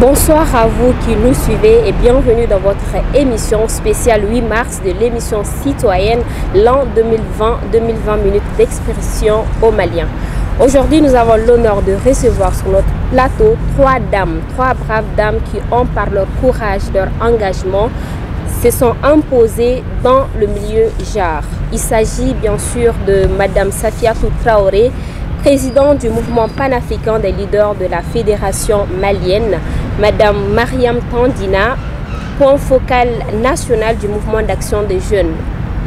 Bonsoir à vous qui nous suivez et bienvenue dans votre émission spéciale 8 mars de l'émission citoyenne l'an 2020 minutes d'expression aux Maliens. Aujourd'hui, nous avons l'honneur de recevoir sur notre plateau trois braves dames qui ont par leur courage, leur engagement, se sont imposées dans le milieu genre. Il s'agit bien sûr de Madame Safiatou Traoré, présidente du mouvement panafricain des leaders de la Fédération malienne, Madame Mariam Tandina, point focal national du mouvement d'action des jeunes,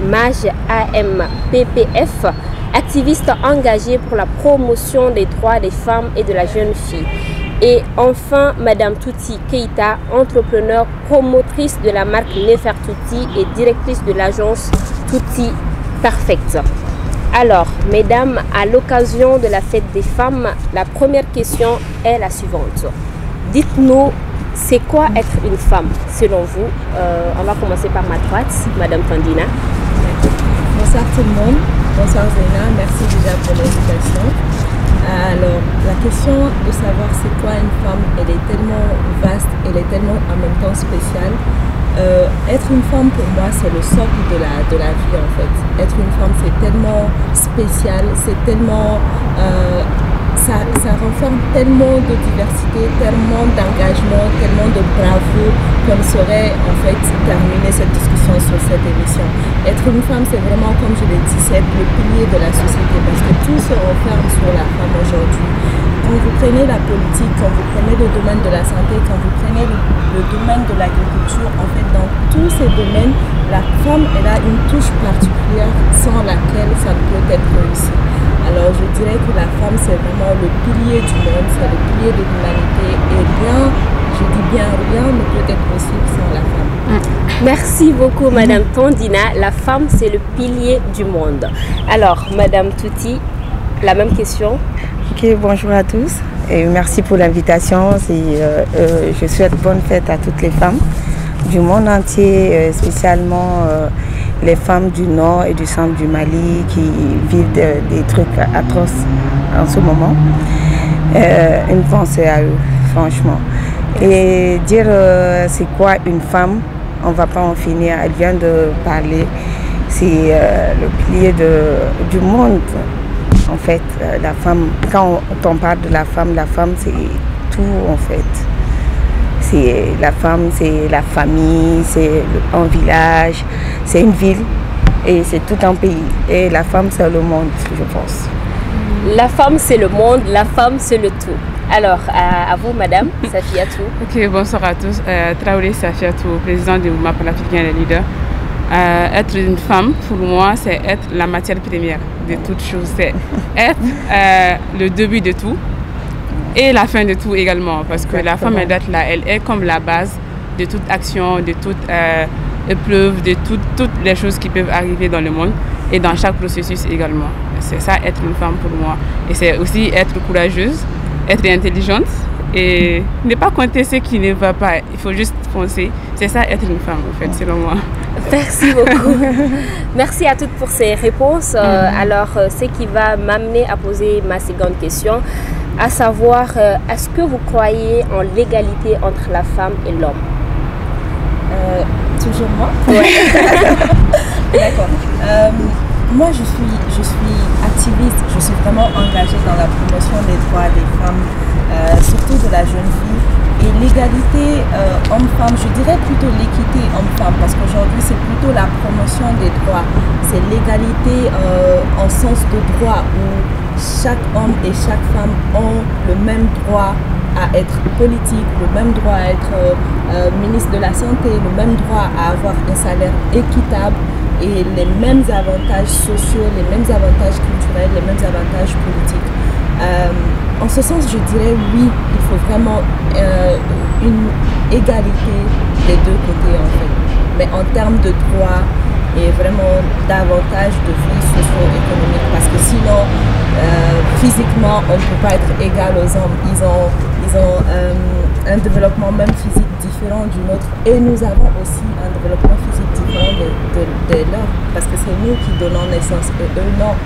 MAJ AMPPF, activiste engagée pour la promotion des droits des femmes et de la jeune fille. Et enfin, Madame Touti Keita, entrepreneur, promotrice de la marque Nefertouti et directrice de l'agence Touti Perfect. Alors, mesdames, à l'occasion de la fête des femmes, la première question est la suivante. Dites-nous, c'est quoi être une femme selon vous? On va commencer par ma droite, Madame Tandina. Bonsoir tout le monde. Bonsoir Zéna, merci déjà pour l'invitation. Alors, la question de savoir c'est quoi une femme, elle est tellement vaste, elle est tellement en même temps spéciale. Être une femme pour moi c'est le socle de la vie en fait. Être une femme c'est tellement spécial, c'est tellement ça renferme tellement de diversité, tellement d'engagement, tellement de bravoure qu'on saurait en fait terminer cette discussion sur cette émission. Être une femme c'est vraiment, comme je l'ai dit, c'est le pilier de la société parce que tout se renferme sur la femme aujourd'hui. Quand vous prenez la politique, quand vous prenez le domaine de la santé, quand vous prenez le domaine de l'agriculture, en fait, dans tous ces domaines, la femme, elle a une touche particulière sans laquelle ça ne peut être réussi. Alors, je dirais que la femme, c'est vraiment le pilier du monde, c'est le pilier de l'humanité et rien, je dis bien rien, ne peut être possible sans la femme. Merci beaucoup, Madame Tandina. La femme, c'est le pilier du monde. Alors, Madame Touti, la même question. Ok, bonjour à tous et merci pour l'invitation. Je souhaite bonne fête à toutes les femmes du monde entier, spécialement les femmes du nord et du centre du Mali qui vivent des trucs atroces en ce moment. Une pensée à eux, franchement. Et dire c'est quoi une femme, on ne va pas en finir. Elle vient de parler, c'est le pilier du monde. En fait, la femme, quand on parle de la femme c'est tout en fait. C'est la femme, c'est la famille, c'est un village, c'est une ville et c'est tout un pays. Et la femme, c'est le monde, je pense. La femme, c'est le monde, la femme, c'est le tout. Alors, à vous, Madame Safiatou. Ok, bonsoir à tous. Traoré Safiatou, présidente du mouvement panafricain des leaders. Être une femme, pour moi, c'est être la matière première de toute chose. C'est être le début de tout et la fin de tout également. Parce que la femme, elle doit être là, elle est comme la base de toute action, de toute épreuve, de toutes les choses qui peuvent arriver dans le monde et dans chaque processus également. C'est ça, être une femme pour moi. Et c'est aussi être courageuse, être intelligente et ne pas compter ce qui ne va pas. Il faut juste foncer. C'est ça, être une femme, en fait, selon moi. Merci beaucoup. Merci à toutes pour ces réponses. Alors, ce qui va m'amener à poser ma seconde question, à savoir, est-ce que vous croyez en l'égalité entre la femme et l'homme? Toujours moi? Ouais. D'accord. Moi, je suis activiste, je suis vraiment engagée dans la promotion des droits des femmes, surtout de la jeune fille. Et l'égalité homme-femme, je dirais plutôt l'équité homme-femme, parce qu'aujourd'hui c'est plutôt la promotion des droits. C'est l'égalité en sens de droit, où chaque homme et chaque femme ont le même droit à être politique, le même droit à être ministre de la Santé, le même droit à avoir un salaire équitable et les mêmes avantages sociaux, les mêmes avantages culturels, les mêmes avantages politiques. En ce sens, je dirais oui, il faut vraiment une égalité des deux côtés en fait. Mais en termes de droits et vraiment davantage de vie socio-économique, parce que sinon, physiquement, on ne peut pas être égal aux hommes. Ils ont un développement même physique différent du nôtre et nous avons aussi un développement physique différent de leur, parce que c'est nous qui donnons naissance et eux non.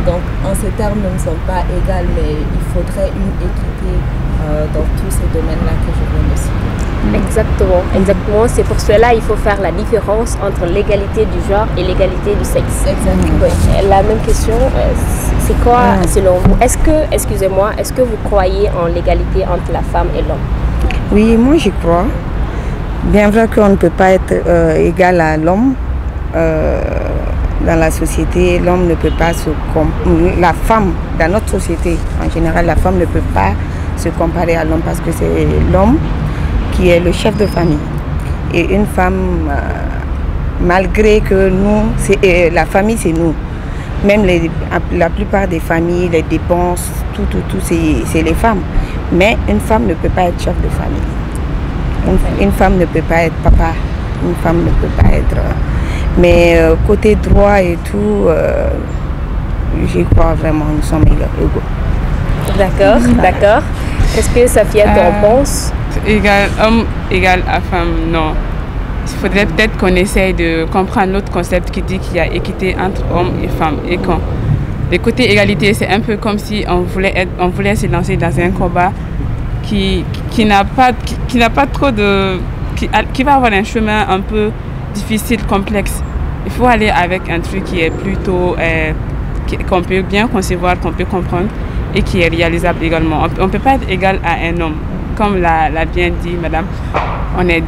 Donc en ces termes, nous ne sommes pas égales, mais il faudrait une équité dans tous ces domaines-là que je viens de citer. Exactement, exactement. C'est pour cela qu'il faut faire la différence entre l'égalité du genre et l'égalité du sexe. Exactement. Oui. La même question, c'est quoi selon vous? Est-ce que vous croyez en l'égalité entre la femme et l'homme? Oui, moi j'y crois. Bien vrai qu'on ne peut pas être égal à l'homme dans la société, l'homme ne peut pas la femme, dans notre société en général, la femme ne peut pas se comparer à l'homme parce que c'est l'homme qui est le chef de famille. Et une femme, malgré que nous, la famille c'est nous. Même la plupart des familles, les dépenses, tout, c'est les femmes. Mais une femme ne peut pas être chef de famille. Une femme ne peut pas être papa. Une femme ne peut pas être... mais côté droit et tout, j'y crois vraiment, nous sommes égaux. D'accord, d'accord. Qu'est-ce que Safia t'en pense? Égal homme, égal à femme, non. Il faudrait peut-être qu'on essaye de comprendre l'autre concept qui dit qu'il y a équité entre hommes et femmes. Et quand le côté égalité, c'est un peu comme si on voulait se lancer dans un combat qui n'a pas trop de... qui va avoir un chemin un peu difficile, complexe. Il faut aller avec un truc qui est plutôt... qu'on peut bien concevoir, qu'on peut comprendre et qui est réalisable également. On ne peut pas être égal à un homme. Comme l'a bien dit madame,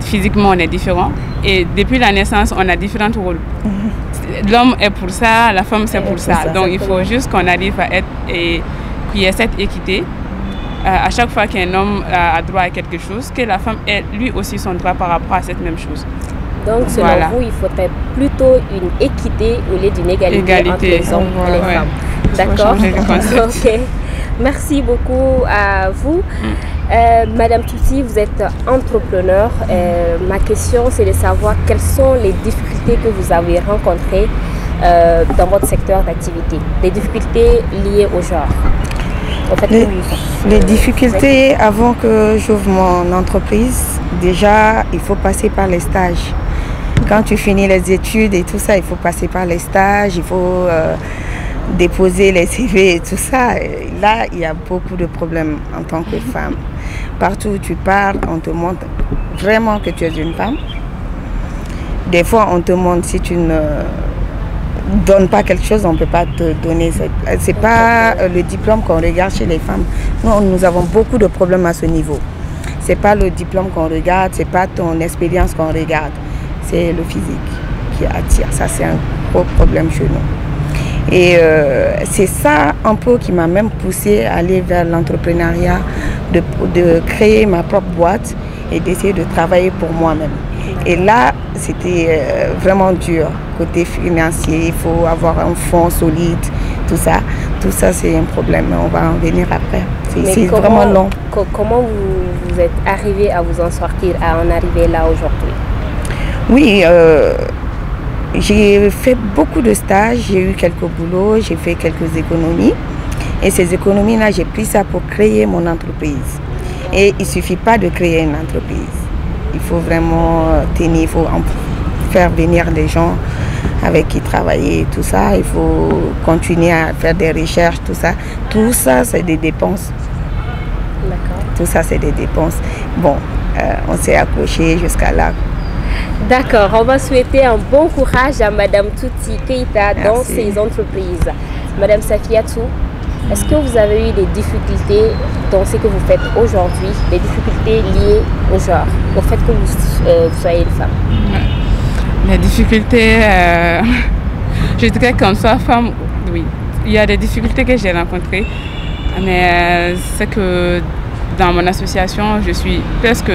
physiquement on est différents et depuis la naissance on a différents rôles. L'homme est pour ça, la femme c'est pour ça. Donc il faut juste qu'on arrive à être et qu'il y ait cette équité. À chaque fois qu'un homme a droit à quelque chose, que la femme ait lui aussi son droit par rapport à cette même chose. Donc selon vous, il faudrait plutôt une équité au lieu d'une égalité entre les hommes et les femmes. D'accord. Ok. Merci beaucoup à vous. Madame Touti, vous êtes entrepreneur. Ma question, c'est de savoir quelles sont les difficultés que vous avez rencontrées dans votre secteur d'activité, des difficultés liées au genre. En fait, les difficultés, avant que j'ouvre mon entreprise, déjà, il faut passer par les stages. Quand tu finis les études et tout ça, il faut passer par les stages, il faut déposer les CV et tout ça. Et là, il y a beaucoup de problèmes en tant que femme. Partout où tu pars, on te montre vraiment que tu es une femme. Des fois, on te montre si tu ne donnes pas quelque chose, on ne peut pas te donner. C'est pas le diplôme qu'on regarde chez les femmes. Nous avons beaucoup de problèmes à ce niveau. C'est pas le diplôme qu'on regarde, c'est pas ton expérience qu'on regarde. C'est le physique qui attire. Ça, c'est un gros problème chez nous. Et c'est ça un peu qui m'a même poussée à aller vers l'entrepreneuriat, de créer ma propre boîte et d'essayer de travailler pour moi-même. Et là, c'était vraiment dur. Côté financier, il faut avoir un fonds solide, tout ça. Tout ça, c'est un problème. On va en venir après. C'est vraiment long. Comment vous êtes arrivé à vous en sortir, à en arriver là aujourd'hui? Oui, j'ai fait beaucoup de stages, j'ai eu quelques boulots, j'ai fait quelques économies. Et ces économies-là, j'ai pris ça pour créer mon entreprise. Et il ne suffit pas de créer une entreprise. Il faut vraiment tenir, il faut faire venir des gens avec qui travailler, tout ça. Il faut continuer à faire des recherches, tout ça. Tout ça, c'est des dépenses. D'accord. Tout ça, c'est des dépenses. Bon, on s'est accroché jusqu'à là. D'accord, on va souhaiter un bon courage à Madame Touti Keita dans ses entreprises. Madame Safiatou, est-ce que vous avez eu des difficultés dans ce que vous faites aujourd'hui, des difficultés liées au genre, au fait que vous soyez une femme? Les difficultés, je dirais comme ça, femme, oui. Il y a des difficultés que j'ai rencontrées, mais c'est que dans mon association, je suis presque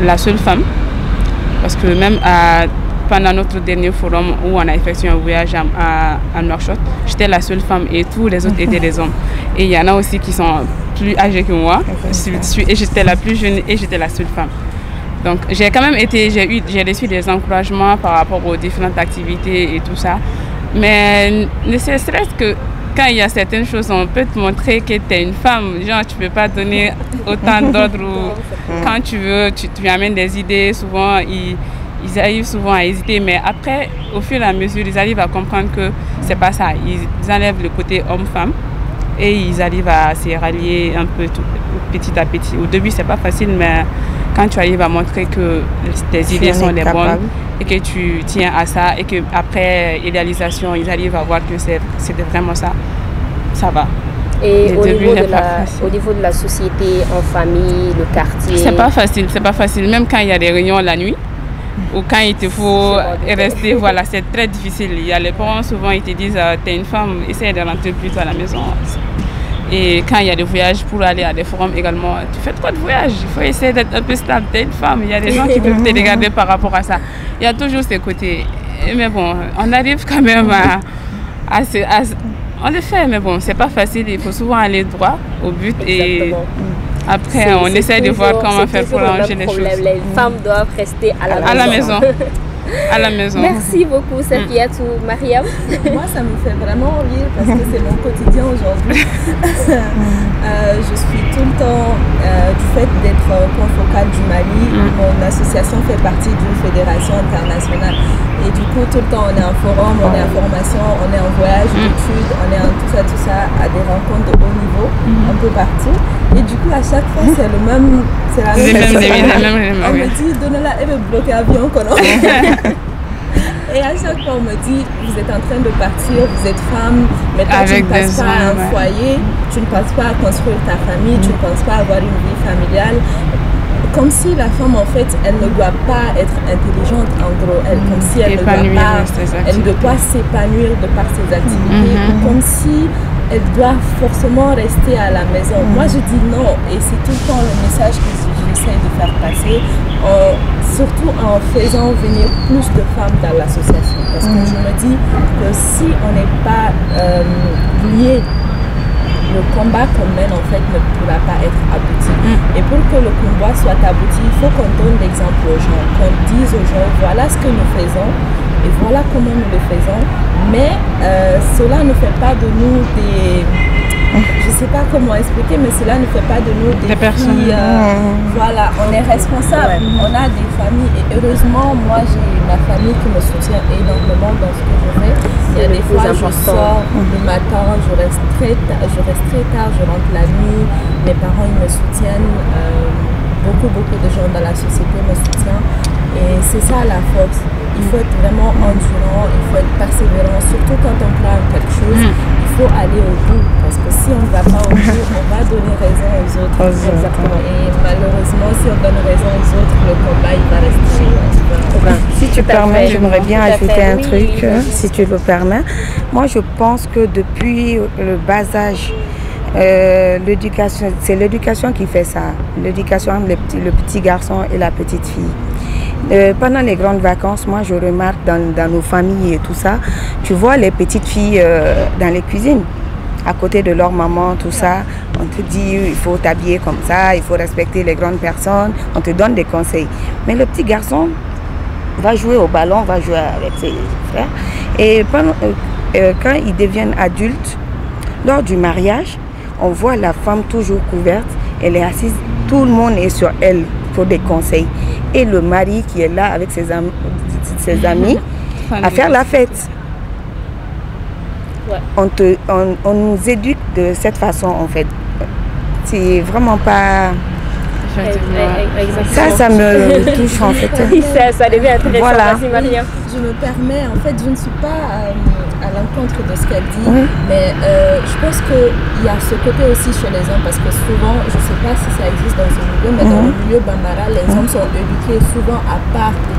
la seule femme. Parce que même pendant notre dernier forum où on a effectué un voyage à Nouakchott, j'étais la seule femme et tous les autres étaient des hommes. Et il y en a aussi qui sont plus âgés que moi. Et j'étais la plus jeune et j'étais la seule femme. Donc j'ai quand même j'ai reçu des encouragements par rapport aux différentes activités et tout ça. Mais ne serait-ce que quand il y a certaines choses, on peut te montrer que tu es une femme. Genre, tu ne peux pas donner autant d'ordres ou quand tu veux, tu amènes des idées. Souvent, ils arrivent souvent à hésiter. Mais après, au fur et à mesure, ils arrivent à comprendre que ce n'est pas ça. Ils enlèvent le côté homme-femme et ils arrivent à se rallier un peu petit à petit. Au début, c'est pas facile, mais quand tu arrives à montrer que tes idées sont les bonnes et que tu tiens à ça et qu'après idéalisation, ils arrivent à voir que c'était vraiment ça, ça va. Et au niveau de la société, en famille, le quartier? C'est pas facile. Même quand il y a des réunions la nuit, ou quand il te faut rester, voilà, c'est très difficile. Il y a les parents, souvent, ils te disent, t'es une femme, essaye de rentrer plus tôt à la maison. Et quand il y a des voyages pour aller à des forums également, tu fais trop de voyages, il faut essayer d'être un peu stable, t'es une femme, il y a des gens qui peuvent te regarder par rapport à ça. Il y a toujours ces côtés. Mais bon, on arrive quand même on le fait, mais bon, c'est pas facile, il faut souvent aller droit au but. Et après, on essaie de voir comment faire pour arranger les choses. Les femmes doivent rester à la maison. À la maison. Merci beaucoup, Safiatou. Mariam. Moi, ça me fait vraiment rire parce que c'est mon quotidien aujourd'hui. Je suis tout le temps, du fait d'être point focal du Mali, mon association fait partie d'une fédération internationale. Et du coup, tout le temps, on est en forum, on est en formation, on est en voyage d'études, on est en tout ça, à des rencontres de haut niveau, un peu partout. Et du coup, à chaque fois, c'est la même chose. On me dit, donnez-la et me bloquer l'avion. Et à chaque fois, on me dit, vous êtes en train de partir, vous êtes femme, mais toi, tu ne passes pas à un foyer, tu ne passes pas à construire ta famille, tu ne penses pas à avoir une vie familiale. Comme si la femme, en fait, elle ne doit pas être intelligente, en gros. Comme si elle ne doit pas s'épanouir de par ses activités. Comme si elle doit forcément rester à la maison. Moi, je dis non. Et c'est tout le temps le message que j'essaie de faire passer. Surtout en faisant venir plus de femmes dans l'association. Parce que je me dis que si on n'est pas lié, le combat qu'on mène en fait ne pourra pas être abouti. Et pour que le combat soit abouti, il faut qu'on donne l'exemple aux gens, qu'on dise aux gens voilà ce que nous faisons et voilà comment nous le faisons. Mais cela ne fait pas de nous des... Je ne sais pas comment expliquer, mais cela ne fait pas de nous des filles. Voilà, on est responsable, on a des familles et heureusement, moi j'ai ma famille qui me soutient énormément dans ce que je fais. Il y a des fois, je sors le matin, je reste très tard, je rentre la nuit. Mes parents, ils me soutiennent. Beaucoup de gens dans la société me soutiennent. Et c'est ça la force. Il faut être vraiment endurant, il faut être persévérant, surtout quand on prend quelque chose. Il faut aller au bout. Parce que si on ne va pas au bout, on va donner raison aux autres. Exactement. Et malheureusement, si on donne raison aux autres, le combat, il va rester. Si tu permets, j'aimerais bien ajouter un truc, si tu le permets. Moi, je pense que depuis le bas âge, l'éducation, c'est l'éducation qui fait ça. L'éducation entre le petit garçon et la petite fille. Pendant les grandes vacances, moi, je remarque dans nos familles et tout ça, tu vois les petites filles dans les cuisines, à côté de leur maman, tout ça. On te dit, il faut t'habiller comme ça, il faut respecter les grandes personnes. On te donne des conseils. Mais le petit garçon va jouer au ballon, va jouer avec ses frères. Et quand ils deviennent adultes, lors du mariage, on voit la femme toujours couverte, elle est assise, tout le monde est sur elle pour des conseils. Et le mari qui est là avec ses amis à faire la fête. On nous éduque de cette façon en fait. C'est vraiment pas... Ça me touche en fait. Ça devient intéressant. Voilà. Je me permets, en fait, je ne suis pas à l'encontre de ce qu'elle dit, mais je pense qu'il y a ce côté aussi chez les hommes, parce que souvent, je ne sais pas si ça existe dans ce milieu, mais dans le milieu bambara, les hommes sont éduqués souvent à part des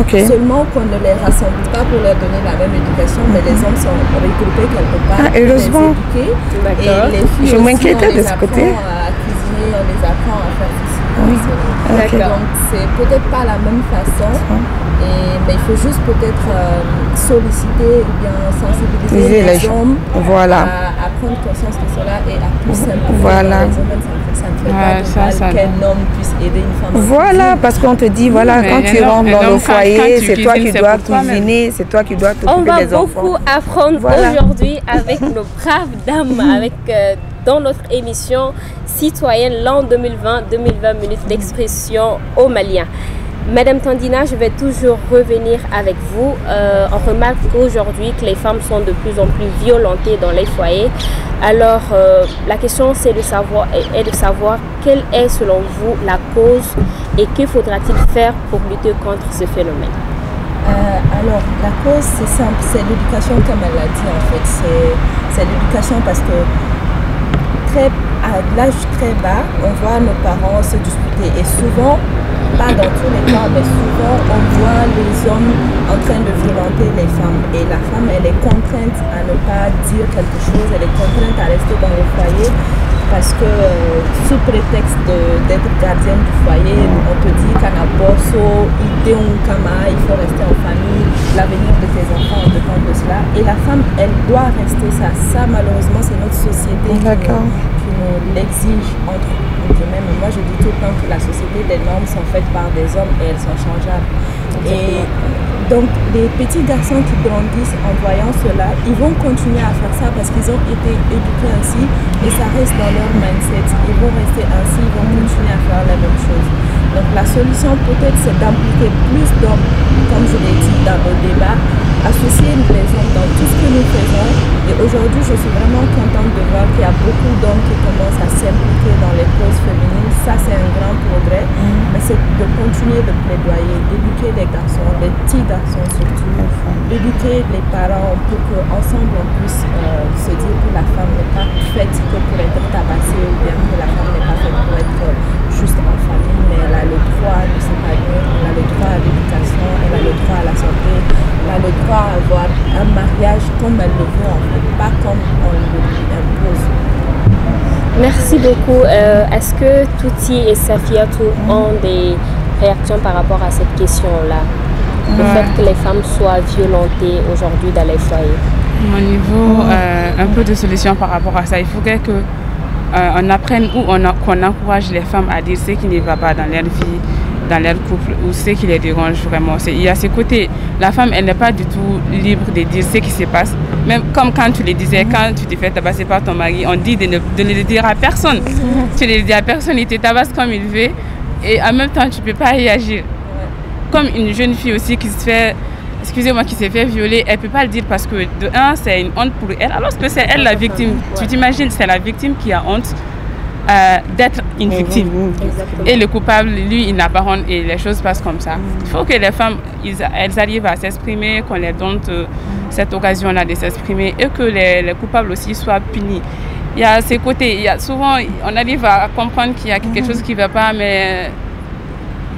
filles. Seulement qu'on ne les rassemble pas pour leur donner la même éducation, mais les hommes sont regroupés quelque part. Heureusement. Et les filles je m'inquiétais de ce côté. À cuisiner, on les apprend à faire ceci. Donc c'est peut-être pas la même façon, mais il faut juste peut-être solliciter ou bien sensibiliser les hommes à prendre conscience de cela et à plus simplement ça ne fait pas de mal qu'un homme puisse aider une femme. Voilà, parce qu'on te dit, voilà, quand tu rentres dans le foyer, c'est toi qui dois cuisiner, c'est toi qui dois t'occuper des enfants. On va beaucoup apprendre aujourd'hui avec nos braves dames, dans notre émission citoyenne l'an 2020 minutes d'expression aux Maliens. Madame Tandina, je vais toujours revenir avec vous. On remarque aujourd'hui que les femmes sont de plus en plus violentées dans les foyers. Alors, la question est de savoir quelle est selon vous la cause et que faudra-t-il faire pour lutter contre ce phénomène? Alors, la cause, c'est simple, c'est l'éducation comme elle l'a dit en fait. C'est l'éducation parce que à l'âge très bas, on voit nos parents se disputer et souvent, pas dans tous les cas, mais souvent on voit les hommes en train de violenter les femmes et la femme elle est contrainte à ne pas dire quelque chose, elle est contrainte à rester dans le foyer parce que sous prétexte d'être gardienne du foyer, on te dit qu'à Nabosso, il faut rester en famille, l'avenir de tes enfants dépend de cela et la femme elle doit rester ça. Ça malheureusement c'est notre société qui nous l'exige entre guillemets. Mais moi je dis tout le temps que la société des normes sont faites par des hommes et elles sont changeables. Et donc les petits garçons qui grandissent en voyant cela, ils vont continuer à faire ça parce qu'ils ont été éduqués ainsi et ça reste dans leur mindset. Ils vont rester ainsi, ils vont continuer à faire la même chose. Donc la solution peut-être c'est d'impliquer plus d'hommes, comme je l'ai dit dans nos débats, associer les hommes dans tout ce que nous faisons. Et aujourd'hui je suis vraiment contente de voir qu'il y a beaucoup d'hommes qui commencent à s'impliquer dans les causes féminines. Ça c'est un grand progrès, mais c'est de continuer de plaidoyer, d'éduquer les garçons, les petits garçons surtout, d'éduquer les parents pour qu'ensemble on puisse se dire que la femme n'est pas faite que pour être tabassée ou bien que la femme n'est pas faite pour être juste en famille, mais elle a le droit de s'épanouir, elle a le droit à l'éducation, elle a le droit à la santé, elle a le droit à avoir un mariage comme elle le veut en fait, pas comme on le impose. Merci beaucoup. Est-ce que Touti et Safiatou ont des réactions par rapport à cette question-là? Le fait que les femmes soient violentées aujourd'hui dans les foyers. Au niveau, un peu de solution par rapport à ça, il faudrait que on apprenne ou qu'on encourage les femmes à dire ce qui ne va pas dans leur vie, dans leur couple ou ce qui les dérange vraiment. Il y a ce côté, la femme elle n'est pas du tout libre de dire ce qui se passe. Même comme quand tu le disais, quand tu te fais tabasser par ton mari, on dit de ne le dire à personne. Tu ne le dis à personne, il te tabasse comme il veut et en même temps tu ne peux pas réagir. Comme une jeune fille aussi qui se fait, excusez-moi, qui s'est fait violer, elle ne peut pas le dire parce que de un, c'est une honte pour elle, alors que c'est elle la victime. Tu t'imagines, c'est la victime qui a honte d'être une victime. Et le coupable, lui, il n'a pas honte et les choses passent comme ça. Il faut que les femmes, elles arrivent à s'exprimer, qu'on leur donne cette occasion-là de s'exprimer et que les coupables aussi soient punis. Il y a ces côtés, il y a souvent, on arrive à comprendre qu'il y a quelque chose qui ne va pas, mais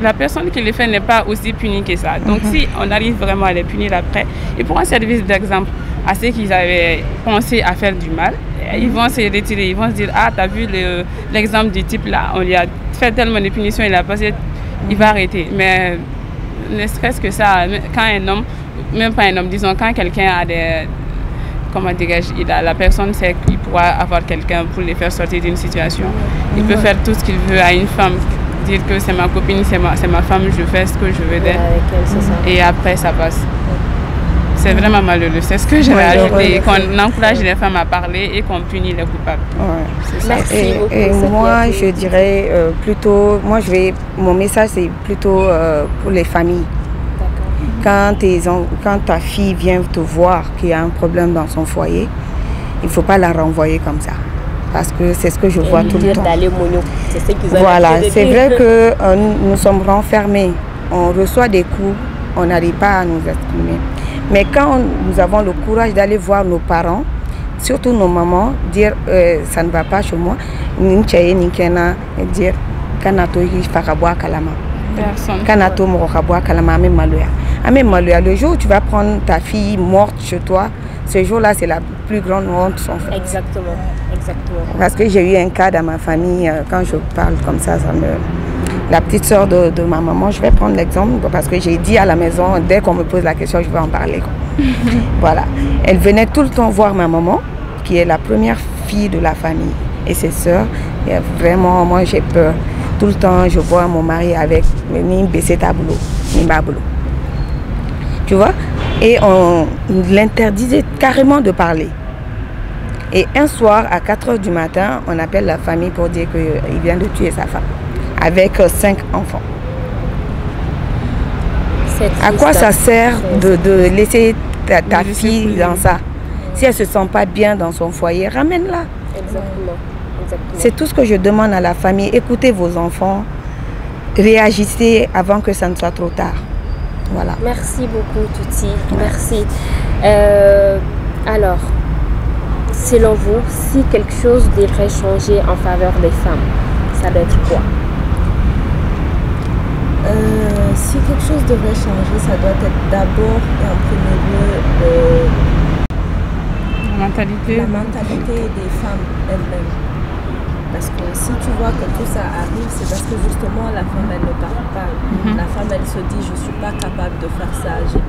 la personne qui le fait n'est pas aussi punie que ça. Donc si on arrive vraiment à les punir après, ils pourront servir d'exemple à ceux qui avaient pensé à faire du mal. Ils vont se retirer, ils vont se dire, ah, t'as vu l'exemple du type là, on lui a fait tellement de punitions, il a passé, il va arrêter. Mais ne serait-ce que ça, quand un homme, même pas un homme, disons, quand quelqu'un a des... Comment dirais-je, la personne sait qu'il pourra avoir quelqu'un pour les faire sortir d'une situation. Il peut faire tout ce qu'il veut à une femme, dire que c'est ma copine, c'est ma femme, je fais ce que je veux d'elle. Et après, ça passe. C'est vraiment malheureux. C'est ce que je vais ajouter, qu'on encourage les femmes à parler et qu'on punit les coupables. Merci beaucoup. Et moi, je dirais plutôt, mon message, c'est plutôt pour les familles. Quand ta fille vient te voir qu'il y a un problème dans son foyer, il ne faut pas la renvoyer comme ça. Parce que c'est ce que je vois tout le temps. Voilà, c'est vrai que nous sommes renfermés, on reçoit des coups, on n'arrive pas à nous exprimer. Mais quand nous avons le courage d'aller voir nos parents, surtout nos mamans, dire ça ne va pas chez moi, dire le jour où tu vas prendre ta fille morte chez toi, ce jour-là, c'est la plus grande honte. Exactement. Parce que j'ai eu un cas dans ma famille, quand je parle comme ça, la petite soeur de ma maman, je vais prendre l'exemple parce que j'ai dit à la maison, dès qu'on me pose la question, je vais en parler. Voilà. Elle venait tout le temps voir ma maman, qui est la première fille de la famille, et ses sœurs. Et vraiment, moi, j'ai peur. Tout le temps, je vois mon mari avec ni baisser ta boulot, ni ma boulot. Tu vois? Et on l'interdisait carrément de parler. Et un soir, à 4h du matin, on appelle la famille pour dire qu'il vient de tuer sa femme, avec 5 enfants. À quoi ça sert de laisser ta fille dans ça? Si elle ne se sent pas bien dans son foyer, ramène-la. Exactement. C'est tout ce que je demande à la famille. Écoutez vos enfants, réagissez avant que ça ne soit trop tard. Voilà. Merci beaucoup, Tuti. Merci. Alors, selon vous, si quelque chose devrait changer en faveur des femmes, ça doit être quoi? Si quelque chose devrait changer, ça doit être d'abord et en premier lieu la mentalité des femmes elles-mêmes. Parce que si tu vois que tout ça arrive, c'est parce que justement la femme elle ne parle pas. La femme elle se dit je ne suis pas capable de faire ça, j'ai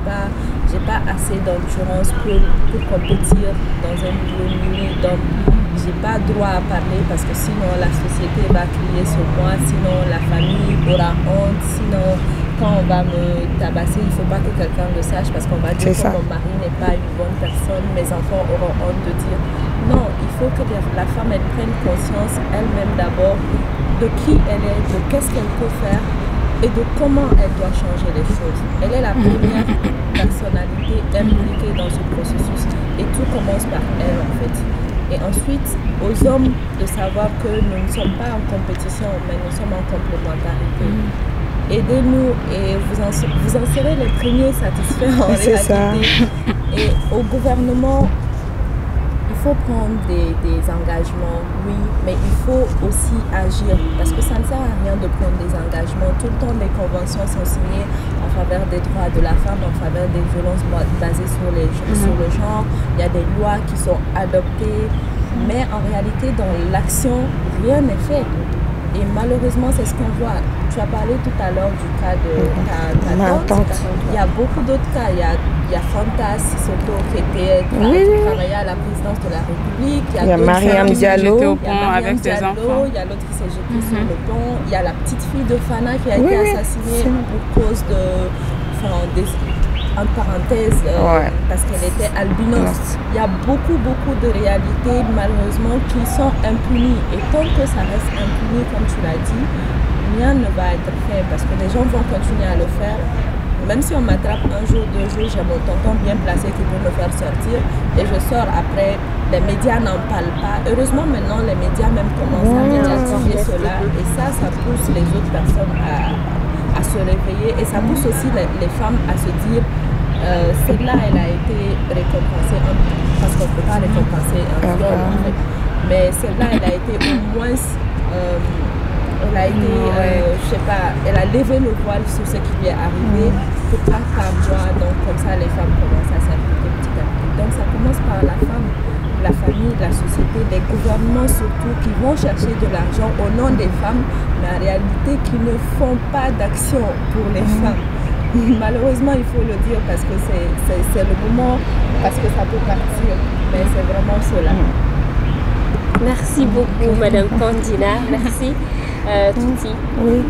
pas assez d'endurance pour compétir dans un milieu d'hommes. J'ai pas droit à parler parce que sinon la société va crier sur moi, sinon la famille aura honte, sinon quand on va me tabasser, il ne faut pas que quelqu'un le sache parce qu'on va dire que mon mari n'est pas une bonne personne, mes enfants auront honte de dire. Non, il faut que la femme elle prenne conscience elle-même d'abord de qui elle est, de qu'est-ce qu'elle peut faire et de comment elle doit changer les choses. Elle est la première personnalité impliquée dans ce processus et tout commence par elle en fait. Et ensuite, aux hommes de savoir que nous ne sommes pas en compétition, mais nous sommes en complémentarité. Aidez-nous et vous en serez les premiers satisfaits en réalité. Ça. Et au gouvernement, il faut prendre des engagements, oui, mais il faut aussi agir parce que ça ne sert à rien de prendre des engagements. Tout le temps, des conventions sont signées en faveur des droits de la femme, en faveur des violences basées sur le genre. Il y a des lois qui sont adoptées, mais en réalité, dans l'action, rien n'est fait. Et malheureusement, c'est ce qu'on voit. Tu as parlé tout à l'heure du cas de ta tante. Il y a beaucoup d'autres cas. Il y a Fantas Sissoko qui travaillait à la présidence de la République. Il y a Mariam Diallo. Avec ses enfants. Il y a l'autre qui s'est jeté sur le pont. Il y a la petite fille de Fana qui a été assassinée pour cause entre parenthèses, parce qu'elle était albinos. Il y a beaucoup de réalités malheureusement qui sont impunies et tant que ça reste impuni comme tu l'as dit, rien ne va être fait parce que les gens vont continuer à le faire. Même si on m'attrape un jour, 2 jours, j'ai mon tonton bien placé qui peut me faire sortir et je sors après, les médias n'en parlent pas. Heureusement maintenant les médias même commencent à médiatiser cela et ça pousse les autres personnes à se réveiller et ça pousse aussi les femmes à se dire celle-là elle a été récompensée parce qu'on ne peut pas récompenser un viol en fait. Mais celle-là elle a été au moins elle a été je sais pas, elle a levé le voile sur ce qui lui est arrivé pour pas par moi, donc comme ça les femmes commencent à s'impliquer petit à petit. Donc ça commence par la femme, la famille, la société, les gouvernements surtout qui vont chercher de l'argent au nom des femmes mais en réalité qui ne font pas d'action pour les femmes. Malheureusement, il faut le dire parce que c'est le moment, parce que ça peut partir, mais c'est vraiment cela. Merci beaucoup, Madame Kandina. Merci, Tuti. Oui.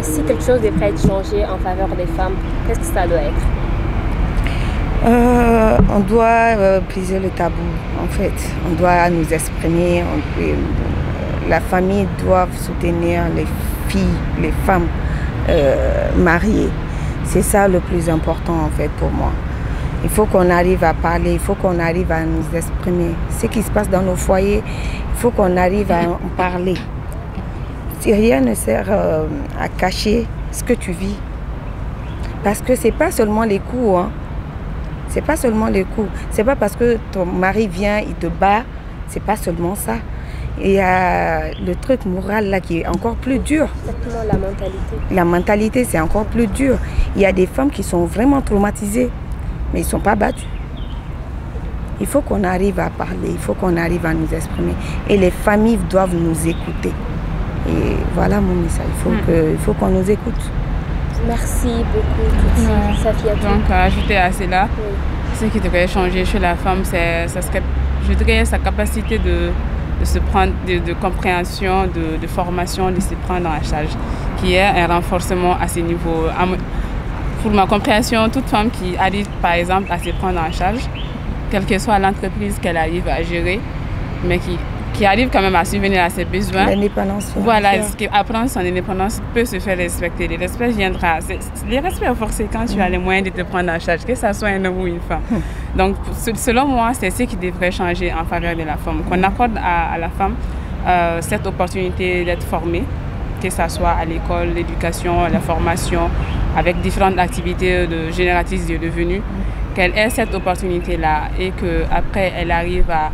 Si quelque chose devrait être changé en faveur des femmes, qu'est-ce que ça doit être? On doit briser le tabou, en fait. On doit nous exprimer. La famille doit soutenir les filles, les femmes mariées. C'est ça le plus important en fait pour moi. Il faut qu'on arrive à parler, il faut qu'on arrive à nous exprimer. Ce qui se passe dans nos foyers, il faut qu'on arrive à en parler. Si rien ne sert à cacher ce que tu vis. Parce que c'est pas seulement les coups, hein. C'est pas seulement les coups. C'est pas parce que ton mari vient, il te bat, c'est pas seulement ça. Il y a le truc moral là qui est encore plus dur. Exactement, la mentalité. La mentalité, c'est encore plus dur. Il y a des femmes qui sont vraiment traumatisées, mais ils ne sont pas battus. Il faut qu'on arrive à parler, il faut qu'on arrive à nous exprimer. Et les familles doivent nous écouter. Et voilà mon message, il faut qu'on nous écoute. Merci beaucoup, Safia. Donc, ajouter à cela, ce qui devrait changer chez la femme, c'est je dirais sa capacité de se prendre, de compréhension, de formation, de se prendre en charge, qui est un renforcement à ce niveau. Pour ma compréhension, toute femme qui arrive par exemple à se prendre en charge, quelle que soit l'entreprise qu'elle arrive à gérer, mais qui qui arrive quand même à subvenir à ses besoins. L'indépendance financière. Voilà, apprendre son indépendance peut se faire respecter. Le respect viendra. Le respect est forcé quand tu as les moyens de te prendre en charge, que ce soit un homme ou une femme. Donc, selon moi, c'est ce qui devrait changer en faveur de la femme. Qu'on accorde à la femme cette opportunité d'être formée, que ce soit à l'école, l'éducation, la formation, avec différentes activités génératrices de revenus, qu'elle ait cette opportunité-là et qu'après, elle arrive à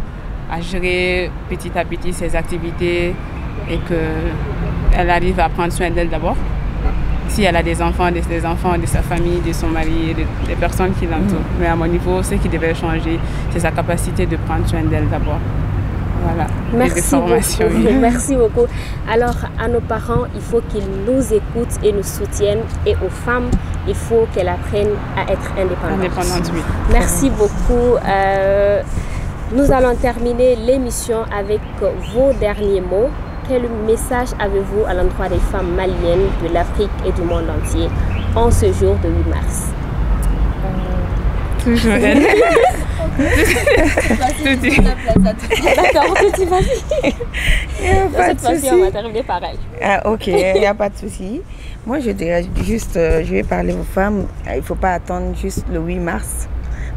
gérer petit à petit ses activités et qu'elle arrive à prendre soin d'elle d'abord. Si elle a des enfants, de sa famille, de son mari, des personnes qui l'entourent. Mais à mon niveau, ce qui devrait changer, c'est sa capacité de prendre soin d'elle d'abord. Voilà. Merci beaucoup. Merci beaucoup. Alors, à nos parents, il faut qu'ils nous écoutent et nous soutiennent. Et aux femmes, il faut qu'elles apprennent à être indépendantes. Oui. Merci beaucoup. Nous allons terminer l'émission avec vos derniers mots. Quel message avez-vous à l'endroit des femmes maliennes de l'Afrique et du monde entier en ce jour de 8 mars? Toujours elle. D'accord, tout vas-y. Cette fois-ci, on va terminer par elle. Ah, ok, il n'y a pas de souci. Moi, je dirais juste, je vais parler aux femmes. Il ne faut pas attendre juste le 8 mars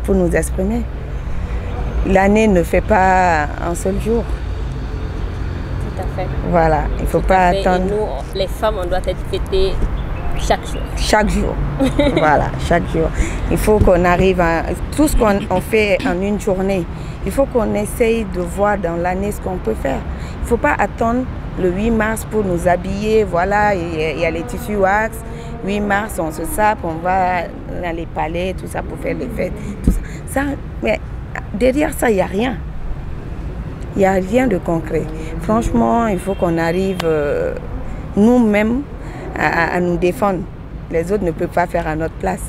pour nous exprimer. L'année ne fait pas un seul jour. Tout à fait. Voilà, il ne faut pas attendre. Et nous, les femmes, on doit être fêtées chaque jour. Chaque jour. Voilà, chaque jour. Il faut qu'on arrive à... Tout ce qu'on fait en une journée, il faut qu'on essaye de voir dans l'année ce qu'on peut faire. Il ne faut pas attendre le 8 mars pour nous habiller. Voilà, il y a les tissus wax. 8 mars, on se sape, on va dans les palais, tout ça pour faire les fêtes. Tout ça. Mais derrière ça, il n'y a rien. Il n'y a rien de concret. Franchement, il faut qu'on arrive nous-mêmes à nous défendre. Les autres ne peuvent pas faire à notre place.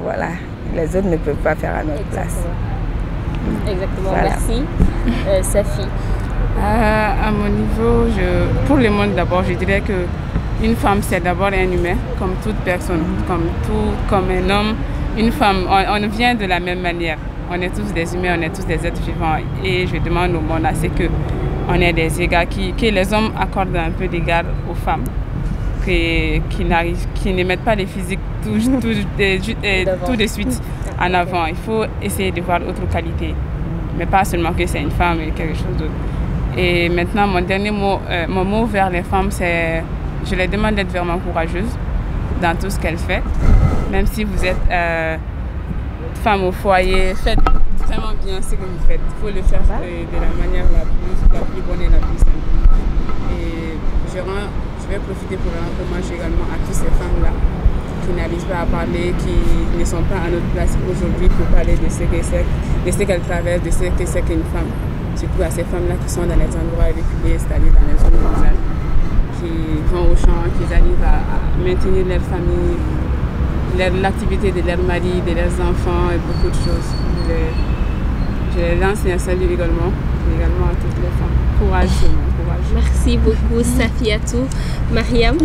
Voilà, les autres ne peuvent pas faire à notre place. Exactement, voilà. Merci. Safi. À mon niveau, pour le monde d'abord, je dirais qu'une femme, c'est d'abord un humain, comme toute personne, comme un homme. Une femme, on vient de la même manière. On est tous des humains, on est tous des êtres vivants. Et je demande au monde à ce qu'on ait des égards, que les hommes accordent un peu d'égard aux femmes. Qui ne mettent pas les physiques tout de suite en avant. Il faut essayer de voir d'autres qualités, mais pas seulement que c'est une femme et quelque chose d'autre. Et maintenant, mon mot vers les femmes, c'est je les demande d'être vraiment courageuses dans tout ce qu'elles font. Même si vous êtes femme au foyer, faites vraiment bien ce que vous faites. Il faut le faire de la manière la plus bonne et la plus simple. Et je vais profiter pour rendre hommage également à toutes ces femmes-là qui n'arrivent pas à parler, qui ne sont pas à notre place aujourd'hui pour parler de ce qu'elles traversent, de ce que c'est qu'une femme. Surtout à ces femmes-là qui sont dans les endroits reculés, c'est-à-dire dans les zones rurales, qui vont au champ, qui arrivent à maintenir leur famille, l'activité de leur mari, de leurs enfants et beaucoup de choses. Je lance un salut également à toutes les femmes. Courage, courage. Merci beaucoup, Safiatou. Mariam?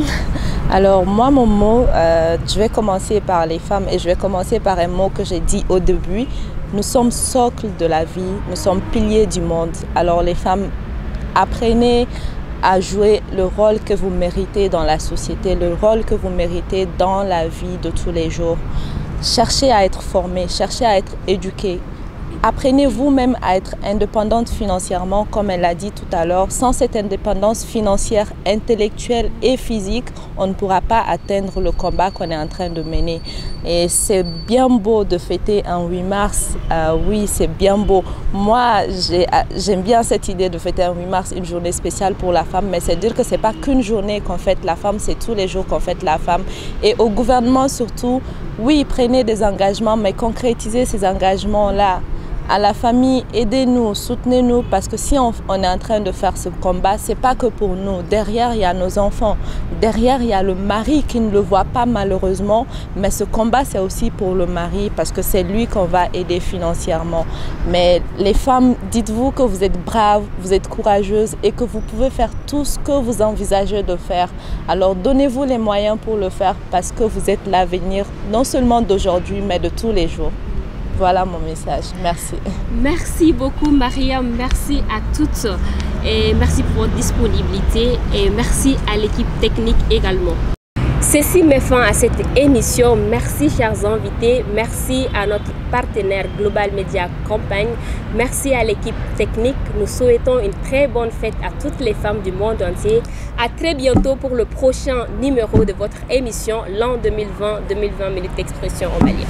Alors moi, mon mot, je vais commencer par les femmes et je vais commencer par un mot que j'ai dit au début. Nous sommes socle de la vie, nous sommes piliers du monde. Alors les femmes, apprenez à jouer le rôle que vous méritez dans la société, le rôle que vous méritez dans la vie de tous les jours. Cherchez à être formées, cherchez à être éduquées. Apprenez vous-même à être indépendante financièrement, comme elle l'a dit tout à l'heure. Sans cette indépendance financière, intellectuelle et physique, on ne pourra pas atteindre le combat qu'on est en train de mener. Et c'est bien beau de fêter un 8 mars. Oui, c'est bien beau. Moi, j'aime bien cette idée de fêter un 8 mars, une journée spéciale pour la femme. Mais c'est dire que ce n'est pas qu'une journée qu'on fête la femme, c'est tous les jours qu'on fête la femme. Et au gouvernement surtout, oui, prenez des engagements, mais concrétisez ces engagements-là. À la famille, aidez-nous, soutenez-nous, parce que si on est en train de faire ce combat, ce n'est pas que pour nous. Derrière, il y a nos enfants. Derrière, il y a le mari qui ne le voit pas malheureusement. Mais ce combat, c'est aussi pour le mari, parce que c'est lui qu'on va aider financièrement. Mais les femmes, dites-vous que vous êtes braves, vous êtes courageuses et que vous pouvez faire tout ce que vous envisagez de faire. Alors, donnez-vous les moyens pour le faire, parce que vous êtes l'avenir, non seulement d'aujourd'hui, mais de tous les jours. Voilà mon message. Merci. Merci beaucoup Mariam, merci à toutes et merci pour votre disponibilité et merci à l'équipe technique également. Ceci met fin à cette émission. Merci chers invités, merci à notre partenaire Global Media Campagne, merci à l'équipe technique. Nous souhaitons une très bonne fête à toutes les femmes du monde entier. À très bientôt pour le prochain numéro de votre émission, l'an 2020 minutes d'expression au Mali.